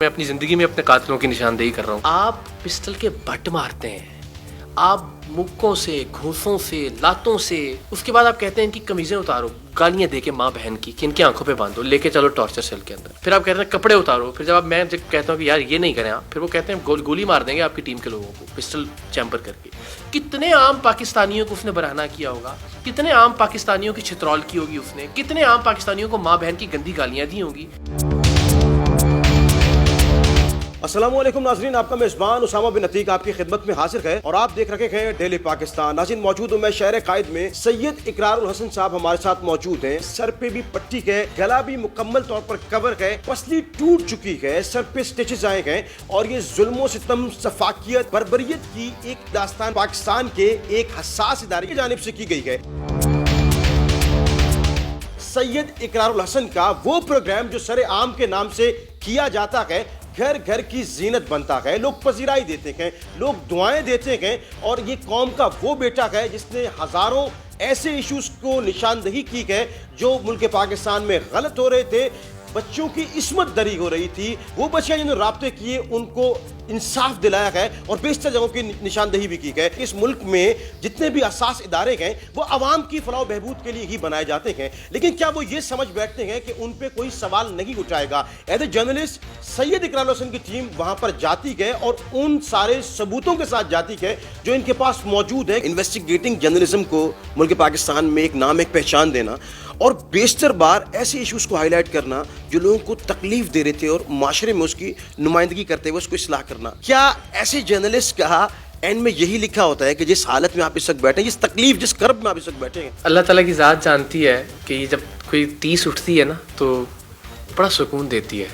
میں اپنی زندگی میں اپنے قاتلوں کی نشاندہی کر رہا ہوں. آپ پسٹل کے بٹ مارتے ہیں, آپ مکوں سے, گھوسوں سے, لاتوں سے, اس کے بعد آپ کہتے ہیں ان کی قمیضیں اتارو, گالیاں دے کے ماں بہن کی کہ ان کی آنکھوں پہ باندھو, لے کے چلو ٹارچر سیل کے اندر. پھر آپ کہتے ہیں کپڑے اتارو. پھر جب میں کہتا ہوں کہ یار یہ نہیں کریں آپ, پھر وہ کہتے ہیں گولی مار دیں گے آپ کی ٹیم کے لوگوں کو پسٹل چیمبر کر کے. کتنے عام پاکستانیوں کو اس نے برہنہ کیا ہوگا, کتنے عام پاکستانیوں کی چھترول کی ہوگی اس نے, کتنے عام پاکستانیوں کو ماں بہن کی گندی گالیاں دی ہوں گی. السلام علیکم ناظرین, آپ کا میزبان اسامہ بن عتیق آپ کی خدمت میں حاضر ہے اور آپ دیکھ رکھے ہیں ڈیلی پاکستان. ناظرین, موجود ہوں میں شہر قائد میں. سید اقرار الحسن صاحب ہمارے ساتھ موجود ہیں. سر پہ بھی پٹی ہے, گلا بھی مکمل طور پر کور ہے, پسلی ٹوٹ چکی ہے, سر پہ سٹیچز آئے ہیں اور یہ ظلم و ستم, سفاکیت, بربریت کی ایک داستان پاکستان کے ایک حساس ادارے کی جانب سے کی گئی ہے. سید اقرار الحسن کا وہ پروگرام جو سر عام کے نام سے کیا جاتا ہے, گھر گھر کی زینت بنتا ہے, لوگ پذیرائی دیتے ہیں, لوگ دعائیں دیتے ہیں, اور یہ قوم کا وہ بیٹا ہے جس نے ہزاروں ایسے ایشوز کو نشاندہی کی ہے جو ملک پاکستان میں غلط ہو رہے تھے, بچوں کی عصمت دری ہو رہی تھی. وہ بچے جنہوں نے رابطے کیے ان کو انصاف دلایا ہے اور بیشتر جگہوں کی نشاندہی بھی کی ہے. اس ملک میں جتنے بھی اساس ادارے ہیں وہ عوام کی فلاح و بہبود کے لیے ہی بنائے جاتے ہیں, لیکن کیا وہ یہ سمجھ بیٹھتے ہیں کہ ان پہ کوئی سوال نہیں اٹھائے گا؟ ایز اے جرنلسٹ سید اقرار الحسن کی ٹیم وہاں پر جاتی ہے اور ان سارے ثبوتوں کے ساتھ جاتی ہے جو ان کے پاس موجود ہے. انویسٹیگیٹنگ جرنلزم کو ملک پاکستان میں ایک نام, ایک پہچان دینا اور بیشتر بار ایسے ایشوز کو ہائی لائٹ کرنا جو لوگوں کو تکلیف دے رہے تھے اور معاشرے میں اس کی نمائندگی کرتے ہوئے اس کو اصلاح کرنا. کیا ایسے جرنلسٹ کا اینڈ میں یہی لکھا ہوتا ہے کہ جس حالت میں آپ اس وقت بیٹھے ہیں, جس تکلیف, جس کرب میں آپ اس وقت بیٹھے ہیں, اللہ تعالیٰ کی ذات جانتی ہے کہ یہ جب کوئی تیس اٹھتی ہے نا تو بڑا سکون دیتی ہے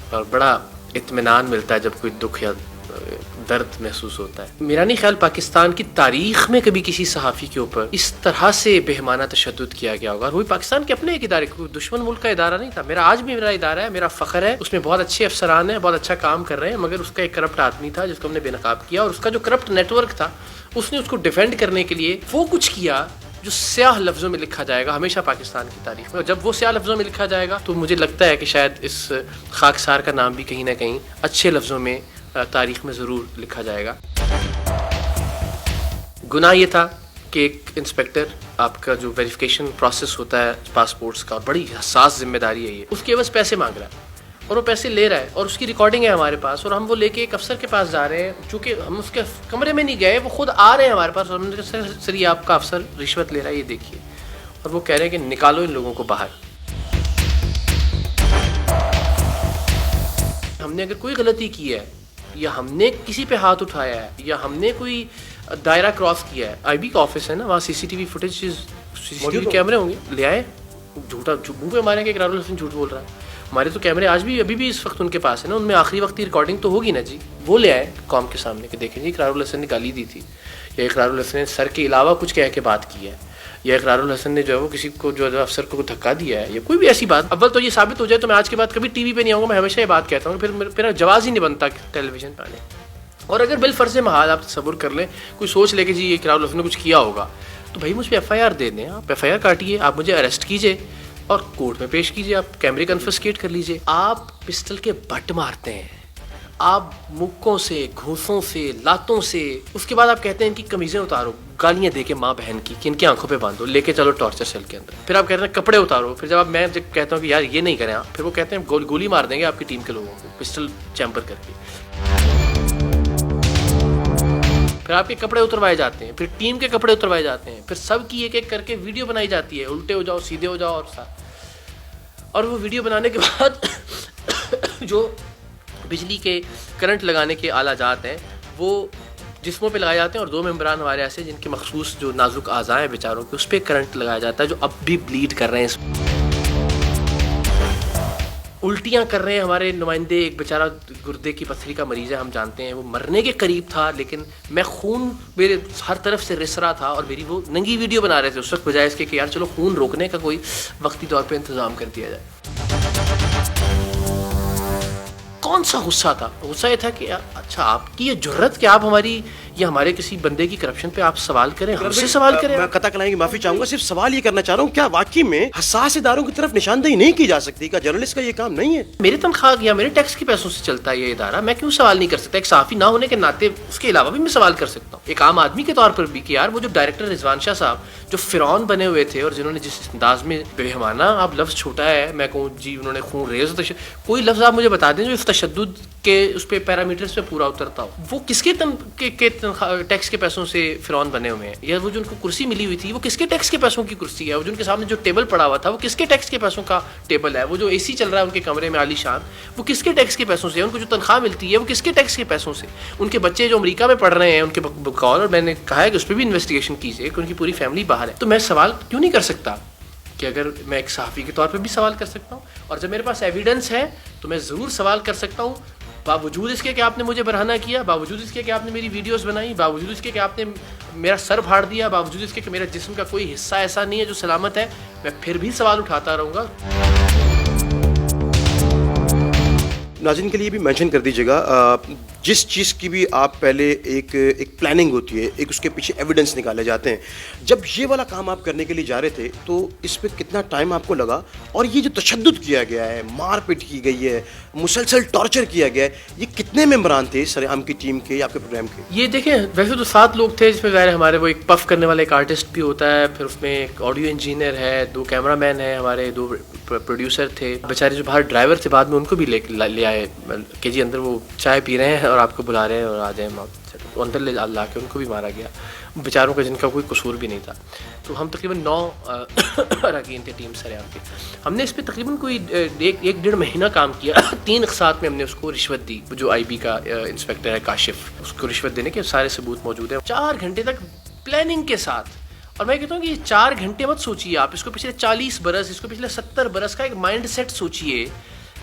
اور بڑا اطمینان ملتا ہے جب کوئی دکھ یا درد محسوس ہوتا ہے. میرا نہیں خیال پاکستان کی تاریخ میں کبھی کسی صحافی کے اوپر اس طرح سے بہیمانہ تشدد کیا گیا ہوگا, اور وہی پاکستان کے اپنے ایک ادارے, کوئی دشمن ملک کا ادارہ نہیں تھا. میرا آج بھی میرا ادارہ ہے, میرا فخر ہے, اس میں بہت اچھے افسران ہیں, بہت اچھا کام کر رہے ہیں, مگر اس کا ایک کرپٹ آدمی تھا جس کو ہم نے بے نقاب کیا, اور اس کا جو کرپٹ نیٹ ورک تھا اس نے اس کو ڈیفینڈ کرنے کے لیے وہ کچھ کیا جو سیاہ لفظوں میں لکھا جائے گا ہمیشہ پاکستان کی تاریخ میں. اور جب وہ سیاہ لفظوں میں لکھا جائے گا تو مجھے لگتا ہے کہ شاید اس خاکسار کا نام بھی کہیں نہ کہیں اچھے لفظوں میں تاریخ میں ضرور لکھا جائے گا. گناہ یہ تھا کہ ایک انسپیکٹر, آپ کا جو ویریفیکیشن پروسیس ہوتا ہے پاسپورٹس کا, بڑی حساس ذمہ داری ہے یہ, اس کے عوض پیسے مانگ رہا ہے اور وہ پیسے لے رہا ہے, اور اس کی ریکارڈنگ ہے ہمارے پاس, اور ہم وہ لے کے ایک افسر کے پاس جا رہے ہیں. چونکہ ہم اس کے کمرے میں نہیں گئے, وہ خود آ رہے ہیں ہمارے پاس, اور ہم نے کہا سر یہ آپ کا افسر رشوت لے رہا ہے, یہ دیکھیے. اور وہ کہہ رہے ہیں کہ نکالو ان لوگوں کو باہر. ہم نے اگر کوئی غلطی کی ہے, یا ہم نے کسی پہ ہاتھ اٹھایا ہے, یا ہم نے کوئی دائرہ کراس کیا ہے, آئی بی کا آفس ہے نا, وہاں سی سی ٹی وی فوٹیج, سی سی ٹی وی کیمرے ہوں گے, لے آئے. جھوٹا منہ پہ ماریں کہ اقرار الحسن جھوٹ بول رہا ہے. ہمارے تو کیمرے آج بھی ابھی بھی اس وقت ان کے پاس ہے نا, ان میں آخری وقت کی ریکارڈنگ تو ہوگی نا جی. وہ لے آئے قوم کے سامنے کہ دیکھیں جی اقرار الحسن نے گالی دی تھی, یا اقرار الحسن نے سر کے علاوہ کچھ کہہ کے بات کی ہے, یا اقرار الحسن نے جو ہے وہ کسی کو جو افسر کو دھکا دیا ہے, یا کوئی بھی ایسی بات. اول تو یہ ثابت ہو جائے تو میں آج کے بعد کبھی ٹی وی پہ نہیں آؤں گا. میں ہمیشہ یہ بات کہتا ہوں, پھر میرا جواز ہی نہیں بنتا ٹیلی ویژن پہ آنے. اور اگر بالفرض محال آپ تصور کر لیں, کوئی سوچ لے کہ جی اقرار الحسن نے کچھ کیا ہوگا, تو بھائی مجھ پہ ایف آئی آر دے دیں, آپ ایف آئی آر کاٹیے, آپ مجھے اریسٹ کیجیے اور کورٹ میں پیش کیجیے, آپ کیمرے کنفسکیٹ کر لیجیے. آپ پسٹل کے بٹ مارتے ہیں, آپ مکوں سے, گھوسوں سے, لاتوں سے, اس کے بعد آپ کہتے ہیں ان کی قمیضیں اتارو, گالیاں دے کے ماں بہن کی کہ ان کی آنکھوں پہ باندھو, لے کے چلو ٹارچر سیل کے اندر. پھر آپ کہتے ہیں کپڑے اتارو. پھر جب میں کہتا ہوں کہ یار یہ نہیں کریں آپ, پھر وہ کہتے ہیں گولی مار دیں گے آپ کی ٹیم کے لوگوں کو پسٹل چیمبر کر کے. پھر آپ کے کپڑے اتروائے جاتے ہیں, پھر ٹیم کے کپڑے اتروائے جاتے ہیں, پھر سب کی ایک ایک کر کے ویڈیو بنائی جاتی ہے, الٹے ہو جاؤ, سیدھے ہو جاؤ, اور وہ ویڈیو بنانے کے بعد جو بجلی کے کرنٹ لگانے کے آلہ جات ہیں وہ جسموں پہ لگائے جاتے ہیں, اور دو ممبران ہمارے ایسے جن کے مخصوص جو نازک اعضاء ہیں بیچاروں کے, اس پہ کرنٹ لگایا جاتا ہے, جو اب بھی بلیڈ کر رہے ہیں, الٹیاں کر رہے ہیں. ہمارے نمائندے, ایک بیچارہ گردے کی پتھری کا مریض ہے, ہم جانتے ہیں, وہ مرنے کے قریب تھا, لیکن میں خون میرے ہر طرف سے رس رہا تھا, اور میری وہ ننگی ویڈیو بنا رہے تھے اس وقت, بجائے اس کے کہ یار چلو خون روکنے کا کوئی وقتی طور پہ انتظام کر دیا جائے. کون سا غصہ تھا؟ غصہ یہ تھا کہ اچھا آپ کی یہ جرت کہ آپ ہماری یا ہمارے کسی بندے کی کرپشن پہ آپ سوال کریں, ہم سے سوال کریں. میں قطع کلامی کی معافی چاہوں گا, صرف سوال یہ کرنا چاہ رہا ہوں, کیا واقعی میں حساس اداروں کی طرف نشاندہی نہیں کی جا سکتی؟ کیا جرنلسٹ کا یہ کام نہیں ہے؟ میری تنخواہ یا میرے ٹیکس کے پیسوں سے چلتا ہے یہ ادارہ, میں کیوں سوال نہیں کر سکتا؟ ایک صحافی نہ ہونے کے ناطے اس کے علاوہ بھی میں سوال کر سکتا ہوں, ایک عام آدمی کے طور پر بھی, کہ یار وہ جو ڈائریکٹر رضوان شاہ صاحب جو فرعون بنے ہوئے تھے اور جنہوں نے جس انداز میں بےحمانہ, آپ لفظ چھوٹا ہے میں کہوں جی انہوں نے خون ریز, کوئی لفظ آپ مجھے بتا دیں جو اس تشدد کے اس پہ پیرامیٹرز پہ پورا اترتا ہو. وہ کس کے ٹیکس کے پیسوں سے فرعون بنے ہوئے ہیں؟ یا وہ جو ان کو کرسی ملی ہوئی تھی وہ کس کے ٹیکس کے پیسوں کی کرسی ہے؟ وہ جو ان کے سامنے جو ٹیبل پڑا ہوا تھا وہ کس کے ٹیکس کے پیسوں کا ٹیبل ہے؟ وہ جو اے سی چل رہا ہے ان کے کمرے میں عالی شان, وہ کس کے ٹیکس کے پیسوں سے؟ ان کو جو تنخواہ ملتی ہے وہ کس کے ٹیکس کے پیسوں سے؟ ان کے بچے جو امریکہ میں پڑھ رہے ہیں ان کے بقول, اور میں نے کہا ہے کہ اس پہ بھی انویسٹیگیشن کیجیے کہ ان کی پوری فیملی باہر ہے. تو میں سوال کیوں نہیں کر سکتا کہ اگر میں ایک صحافی کے طور پہ بھی سوال کر سکتا ہوں, اور جب میرے پاس ایویڈنس ہے تو میں ضرور سوال کر سکتا ہوں, باوجود اس کے کہ آپ نے مجھے برہنہ کیا, باوجود اس کے کہ آپ نے میری ویڈیوز بنائی, باوجود اس کے کہ آپ نے میرا سر پھاڑ دیا, باوجود اس کے کہ میرے جسم کا کوئی حصہ ایسا نہیں ہے جو سلامت ہے, میں پھر بھی سوال اٹھاتا رہوں گا. ناظرین کے لیے بھی مینشن کر دیجیے گا, جس چیز کی بھی آپ پہلے ایک پلاننگ ہوتی ہے, ایک اس کے پیچھے ایویڈنس نکالے جاتے ہیں. جب یہ والا کام آپ کرنے کے لیے جا رہے تھے تو اس پہ کتنا ٹائم آپ کو لگا, اور یہ جو تشدد کیا گیا ہے, مار پیٹ کی گئی ہے, مسلسل ٹارچر کیا گیا ہے, یہ کتنے ممبران تھے سرعام کی ٹیم کے یا آپ کے پروگرام کے؟ یہ دیکھیں ویسے تو 7 لوگ تھے, جس میں ظاہر ہمارے وہ ایک پف کرنے والا ایک آرٹسٹ بھی ہوتا ہے, پھر اس میں ایک آڈیو انجینئر ہے, 2 کیمرہ مین ہیں ہمارے, 2 پروڈیوسر تھے, بیچارے جو باہر ڈرائیور تھے بعد میں ان کو بھی لے آئے کہ جی اندر وہ چائے پی رہے ہیں اور آپ کو بلا رہے ہیں اور آ جائیں, اندر لے لا کے ان کو بھی مارا گیا, بیچاروں کا جن کا کوئی قصور بھی نہیں تھا. تو ہم تقریباً 9 اراکین تھے ٹیم سرعام کے. ہم نے اس پہ تقریباً کوئی 1-1.5 مہینہ کام کیا. 3 اقساط میں ہم نے اس کو رشوت دی. جو آئی بی کا انسپیکٹر ہے کاشف, اس کو رشوت دینے کے سارے ثبوت موجود ہیں. 4 گھنٹے تک پلاننگ کے ساتھ, اور میں کہتا ہوں کہ یہ 4 گھنٹے مت سوچیے آپ, اس کو پچھلے 40 برس, اس کو پچھلے 70 برس کا ایک مائنڈ سیٹ سوچیے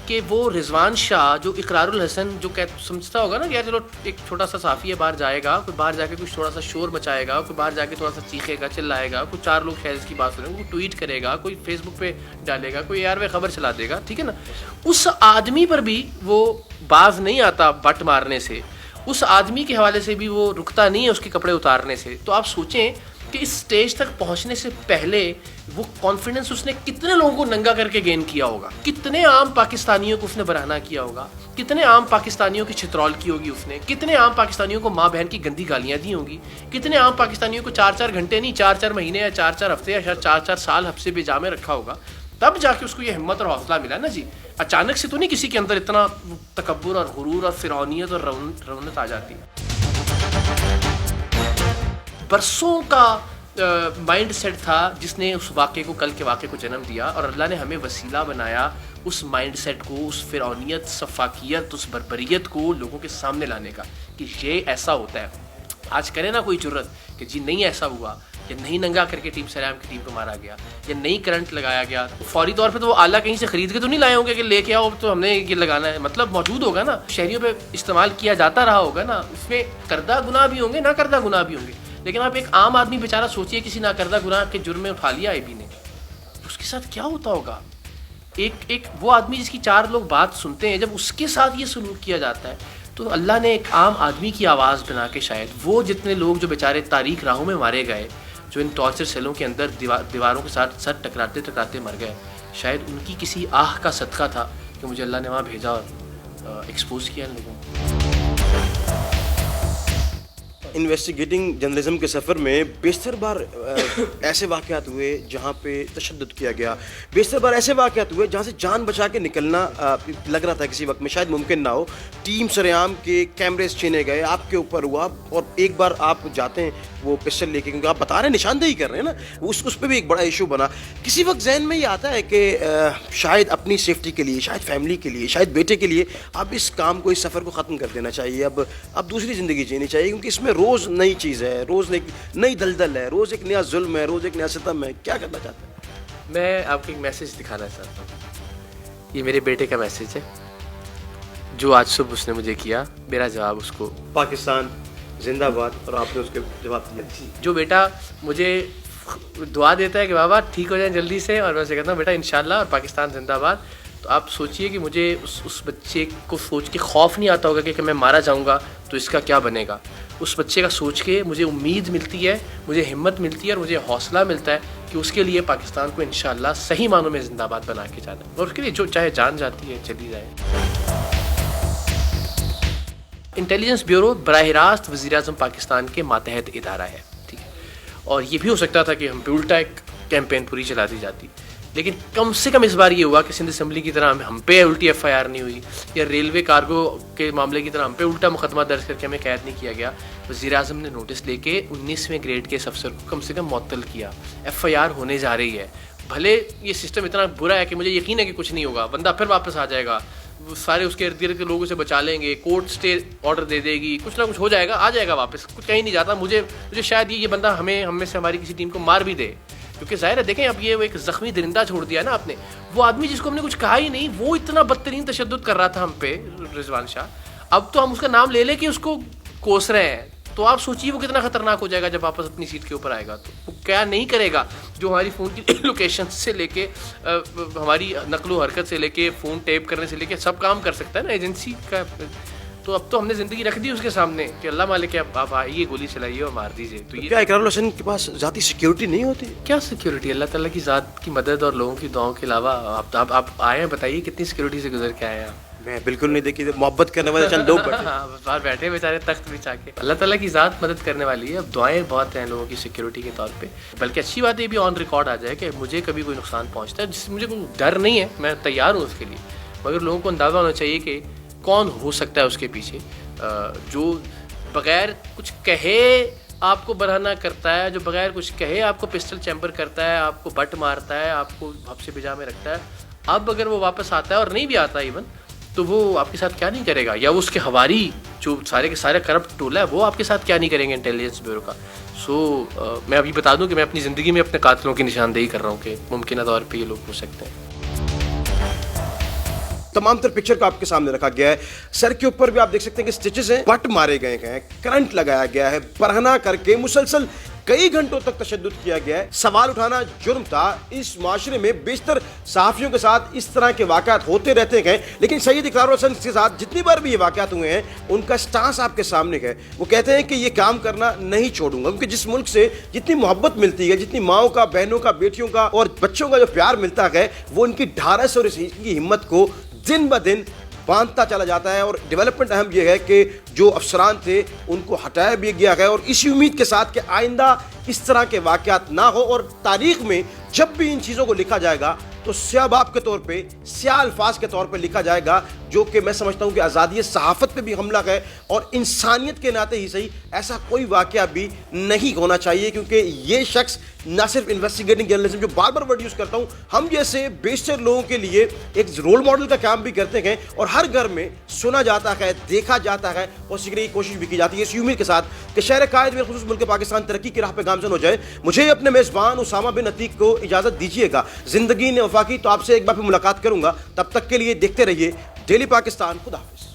کہ وہ رضوان شاہ جو اقرار الحسن جو سمجھتا ہوگا نا کہ یار چلو ایک چھوٹا سا صحافی ہے, باہر جائے گا, کوئی باہر جا کے کچھ تھوڑا سا شور مچائے گا, کوئی باہر جا کے تھوڑا سا چیخے گا, چلائے گا, کوئی 4 لوگ شاید اس کی بات سنیں گے, کوئی ٹویٹ کرے گا, کوئی فیس بک پہ ڈالے گا, کوئی AR خبر چلا دے گا, ٹھیک ہے نا, اس آدمی پر بھی وہ باز نہیں آتا بٹ مارنے سے, اس آدمی کے حوالے سے بھی وہ رکتا نہیں ہے اس کے کپڑے اتارنے سے. تو آپ سوچیں کہ اس سٹیج تک پہنچنے سے پہلے وہ کانفیڈنس اس نے کتنے لوگوں کو ننگا کر کے گین کیا ہوگا, کتنے عام پاکستانیوں کو اس نے برہنہ کیا ہوگا, کتنے عام پاکستانیوں کی چھترول کی ہوگی اس نے, کتنے عام پاکستانیوں کو ماں بہن کی گندی گالیاں دی ہوں گی, کتنے عام پاکستانیوں کو 4-4 گھنٹے نہیں 4-4 مہینے یا 4-4 ہفتے یا 4-4 سال حبسے بے جا میں رکھا ہوگا, تب جا کے اس کو یہ ہمت اور حوصلہ ملا نا جی. اچانک سے تو نہیں کسی کے اندر اتنا تکبر اور غرور اور فرعونیت اور رونت آ جاتی. برسوں کا مائنڈ سیٹ تھا جس نے اس واقعے کو, کل کے واقعے کو جنم دیا, اور اللہ نے ہمیں وسیلہ بنایا اس مائنڈ سیٹ کو, اس فرعونیت, سفاکیت, اس بربریت کو لوگوں کے سامنے لانے کا کہ یہ ایسا ہوتا ہے. آج کرے نا کوئی جرت کہ جی نہیں ایسا ہوا, یا نہیں ننگا کر کے ٹیم سرعام کی ٹیم کو مارا گیا, یا نہیں کرنٹ لگایا گیا, فوری طور پہ تو وہ آلہ کہیں سے خرید کے تو نہیں لائے ہوں گے کہ لے کے آؤ تو ہم نے یہ لگانا ہے, مطلب موجود ہوگا نا, شہریوں پہ استعمال کیا جاتا رہا ہوگا نا, اس میں کردہ گناہ بھی ہوں گے, نہ کردہ گناہ بھی ہوں گے. لیکن آپ ایک عام آدمی بیچارہ سوچیے کسی ناکردہ گناہ کے جرم میں اٹھا لیا آئی بی نے, اس کے ساتھ کیا ہوتا ہوگا. ایک وہ آدمی جس کی 4 لوگ بات سنتے ہیں, جب اس کے ساتھ یہ سلوک کیا جاتا ہے تو اللہ نے ایک عام آدمی کی آواز بنا کے, شاید وہ جتنے لوگ جو بیچارے تاریخ راہوں میں مارے گئے, جو ان ٹارچر سیلوں کے اندر دیواروں کے ساتھ سر ٹکراتے مر گئے, شاید ان کی کسی آہ کا صدقہ تھا کہ مجھے اللہ نے وہاں بھیجا اور ایکسپوز کیا ان لوگوں کو. انویسٹیگیٹنگ جرنلزم کے سفر میں بیشتر بار ایسے واقعات ہوئے جہاں پہ تشدد کیا گیا, بیشتر بار ایسے واقعات ہوئے جہاں سے جان بچا کے نکلنا لگ رہا تھا کسی وقت میں شاید ممکن نہ ہو. ٹیم سرعام کے کیمریز چھینے گئے, آپ کے اوپر ہوا, اور ایک بار آپ جاتے ہیں وہ پسٹل لے کے, کیونکہ آپ بتا رہے ہیں نشاندہی کر رہے ہیں نا, اس پہ بھی ایک بڑا ایشو بنا. کسی وقت ذہن میں یہ آتا ہے کہ شاید اپنی سیفٹی کے لیے, شاید فیملی کے لیے, شاید بیٹے کے لیے اب اس کام کو, اس سفر کو ختم کر دینا چاہیے, اب دوسری زندگی جینی چاہیے, کیونکہ اس میں روز نئی چیز ہے, روز نئی دلدل ہے, روز ایک نیا ظلم ہے, روز ایک نیا ستم ہے. کیا کرنا چاہتے ہیں؟ میں آپ کو ایک میسیج دکھانا چاہتا ہوں, یہ میرے بیٹے کا میسیج ہے جو آج صبح اس نے مجھے کیا. میرا جواب اس کو پاکستان زندہ باد, اور آپ نے اس کے جواب دیا. جو بیٹا مجھے دعا دیتا ہے کہ بابا ٹھیک ہو جائیں جلدی سے, اور میں اسے کہتا ہوں بیٹا انشاءاللہ اور پاکستان زندہ باد, تو آپ سوچئے کہ مجھے اس بچے کو سوچ کے خوف نہیں آتا ہوگا کہ میں مارا جاؤں گا تو اس کا کیا بنے گا. اس بچے کا سوچ کے مجھے امید ملتی ہے, مجھے ہمت ملتی ہے اور مجھے حوصلہ ملتا ہے کہ اس کے لیے پاکستان کو انشاءاللہ صحیح معنوں میں زندہ باد بنا کے جانا ہے, اور اس کے لیے جو چاہے جان جاتی ہے چلی جائے. انٹیلیجنس بیورو براہ راست وزیر اعظم پاکستان کے ماتحت ادارہ ہے, ٹھیک ہے, اور یہ بھی ہو سکتا تھا کہ ہم پہ الٹا ایک کیمپین پوری چلا دی جاتی, لیکن کم سے کم اس بار یہ ہوا کہ سندھ اسمبلی کی طرح ہم پہ الٹی ایف آئی آر نہیں ہوئی, یا ریلوے کارگو کے معاملے کی طرح ہم پہ الٹا مقدمہ درج کر کے ہمیں قید نہیں کیا گیا. وزیر اعظم نے نوٹس لے کے 19ویں گریڈ کے اس افسر کو کم سے کم معطل کیا. ایف آئی آر ہونے جا رہی ہے, بھلے یہ سسٹم اتنا برا ہے کہ مجھے یقین ہے کہ کچھ نہیں ہوگا, بندہ پھر واپس آ جائے گا, سارے اس کے ارد گرد کے لوگوں سے بچا لیں گے, کورٹ اسٹے آرڈر دے دے گی, کچھ نہ کچھ ہو جائے گا, آ جائے گا واپس, کچھ کہیں نہیں جاتا. مجھے شاید یہ بندہ ہم میں سے ہماری کسی ٹیم کو مار بھی دے, کیونکہ ظاہر ہے دیکھیں اب یہ ایک زخمی درندہ چھوڑ دیا نا آپ نے. وہ آدمی جس کو ہم نے کچھ کہا ہی نہیں, وہ اتنا بدترین تشدد کر رہا تھا ہم پہ, رضوان شاہ, اب تو ہم اس کا نام لے کے اس کو کوس رہے ہیں. تو آپ سوچیے وہ کتنا خطرناک ہو جائے گا جب واپس اپنی سیٹ کے اوپر آئے گا. تو وہ کیا نہیں کرے گا, جو ہماری فون کی لوکیشن سے لے کے ہماری نقل و حرکت سے لے کے فون ٹیپ کرنے سے لے کے سب کام کر سکتا ہے نا ایجنسی کا. تو اب تو ہم نے زندگی رکھ دی اس کے سامنے کہ اللہ مالک ہے, آپ آئیے گولی چلائیے اور مار دیجیے. تو یہ کیا اقرار الحسن کے پاس ذاتی سیکیورٹی نہیں ہوتی؟ کیا سیکیورٹی, اللہ تعالیٰ کی ذات کی مدد اور لوگوں کی دعاؤں کے علاوہ آپ آئے ہیں, بتائیے کتنی سیکیورٹی سے گزر کے آئے ہیں آپ؟ میں بالکل نہیں دیکھی, محبت کرنے والے چند لوگ باہر بیٹھے بیچارے تخت بچھا کے. اللہ تعالیٰ کی ذات مدد کرنے والی ہے. اب دعائیں بہت ہیں لوگوں کی سیکیورٹی کے طور پہ, بلکہ اچھی بات یہ بھی آن ریکارڈ آ جائے کہ مجھے کبھی کوئی نقصان پہنچتا ہے جس سے مجھے کوئی ڈر نہیں ہے, میں تیار ہوں اس کے لیے, مگر لوگوں کو اندازہ ہونا چاہیے کہ کون ہو سکتا ہے اس کے پیچھے, جو بغیر کچھ کہے آپ کو برہنہ کرتا ہے, جو بغیر کچھ کہے آپ کو پسٹل چیمبر کرتا ہے, آپ کو بٹ مارتا ہے, آپ کو حبس بجا میں رکھتا ہے. اب اگر وہ واپس آتا ہے اور نہیں بھی آتا ایون, تو وہ آپ کے ساتھ کیا نہیں کرے گا, یا اس کے ہواری جو سارے کے سارے کرپٹ ٹولہ ہے وہ آپ کے ساتھ کیا نہیں کریں گے انٹیلیجنس بیورو کا. سو میں ابھی بتا دوں کہ میں اپنی زندگی میں اپنے قاتلوں کی نشاندہی کر رہا ہوں کہ ممکنہ طور پہ یہ لوگ ہو سکتے ہیں. تمام تر پکچر کو آپ کے سامنے رکھا گیا ہے. سر کے اوپر بھی آپ دیکھ سکتے ہیں کہ سٹیچز ہیں, بٹ مارے گئے ہیں, کرنٹ لگایا گیا ہے, برہنہ کر کے مسلسل کئی گھنٹوں تک تشدد کیا گیا ہے. سوال اٹھانا جرم تھا. اس معاشرے میں بیشتر صحافیوں کے ساتھ اس طرح کے واقعات ہوتے رہتے ہیں, لیکن سید اقرار الحسن کے ساتھ جتنی بار بھی یہ واقعات ہوئے ہیں ان کا سٹانس آپ کے سامنے ہے. وہ کہتے ہیں کہ یہ کام کرنا نہیں چھوڑوں گا, کیونکہ جس ملک سے جتنی محبت ملتی ہے, جتنی ماؤں کا, بہنوں کا, بیٹیوں کا اور بچوں کا جو پیار ملتا ہے, وہ ان کی ڈھارس اور ان کی ہمت کو دن بہ دن باندھتا چلا جاتا ہے. اور ڈیولپمنٹ اہم یہ ہے کہ جو افسران تھے ان کو ہٹایا بھی گیا ہے, اور اسی امید کے ساتھ کہ آئندہ اس طرح کے واقعات نہ ہو, اور تاریخ میں جب بھی ان چیزوں کو لکھا جائے گا تو سیاہ باب کے طور پہ, سیاہ الفاظ کے طور پہ لکھا جائے گا, جو کہ میں سمجھتا ہوں کہ آزادی صحافت پہ بھی حملہ ہے, اور انسانیت کے ناطے ہی صحیح ایسا کوئی واقعہ بھی نہیں ہونا چاہیے. کیونکہ یہ شخص نہ صرف انویسٹیگیٹنگ جرنلزم, جو بار بار ورڈ یوز کرتا ہوں, ہم جیسے بیشتر لوگوں کے لیے ایک رول ماڈل کا کام بھی کرتے ہیں, اور ہر گھر میں سنا جاتا ہے, دیکھا جاتا ہے, اور سیکھنے کی کوشش بھی کی جاتی ہے اس امید کے ساتھ کہ شہر قائد میں خصوص ملک پاکستان ترقی کی راہ پہ گامزن ہو جائے. مجھے اپنے میزبان اسامہ بن عتیق کو اجازت دیجیے گا. زندگی نے وفا کی تو آپ سے ایک بار پھر ملاقات کروں گا. تب تک کے لیے دیکھتے رہیے ڈیلی پاکستان. خدا حافظ.